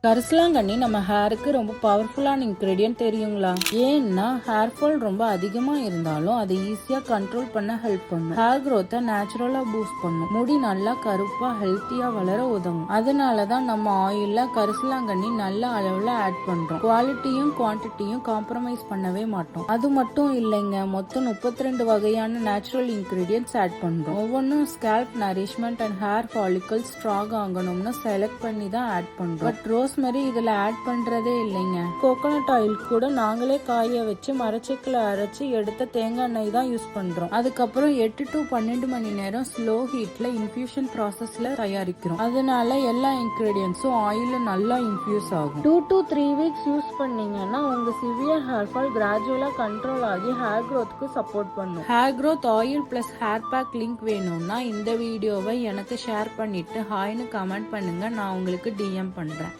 கரிசலாங்கண்ணி நம்ம ஹேருக்கு ரொம்ப பவர்ஃபுல்லான இன்கிரீடியன்ட் தெரியுங்களா? ஏன்னா ஹேர் ஃபால் ரொம்ப அதிகமா இருந்தாலும் அதை ஈஸியா கண்ட்ரோல் பண்ண ஹெல்ப் பண்ணும். ஹேர் க்ரோத்தை நேச்சுரலா பூஸ்ட் பண்ணும். முடி நல்லா கருப்பா ஹெல்த்தியா வளர உதவும். அதனாலதான் நம்ம ஆயில்ல கரிசலாங்கண்ணி நல்ல அளவுல ஆட் பண்றோம். குவாலிட்டியும் குவான்டிட்டியும் காம்ப்ரமைஸ் பண்ணவே மாட்டோம். அது மட்டும் இல்லைங்க, மொத்தம் 32 வகையான நேச்சுரல் இன்கிரீடியன்ட்ஸ் ஆட் பண்றோம். ஒவ்வொன்றும் scalp nourishment and hair follicle strong ஆகணும்னு செலக்ட் பண்ணி தான் ஆட் பண்றோம். பட் ரோஸ்மெரி இதுல ஆட் பண்றதே இல்லைங்க. கோகோனட் ஆயில் கூட நாங்களே காய வச்சு மரச்செக்கில் அரைச்சு எடுத்த தேங்காய் எண்ணெய் தான் யூஸ் பண்றோம். அதுக்கப்புறம் 8 to 12 மணி நேரம் ஸ்லோ ஹீட்ல இன்ஃபியூஷன் ப்ராசஸ்ல தயாரிக்கிறோம். அதனால எல்லா இன்கிரீடியன்ஸும் ஆயில்ல நல்லா இன்ஃபியூஸ் ஆகும். 2 to 3 வீக்ஸ் யூஸ் பண்ணீங்கன்னா உங்க சிவியர் ஹேர் ஃபால் கிராஜுவலா கண்ட்ரோல் ஆகி ஹேர் க்ரோத்துக்கு சப்போர்ட் பண்ணும். Hair growth oil plus hair pack link வேணும்னா இந்த வீடியோவை எனக்கு ஷேர் பண்ணிட்டு ஹாய்னு கமெண்ட் பண்ணுங்க, நான் உங்களுக்கு DM பண்றேன்.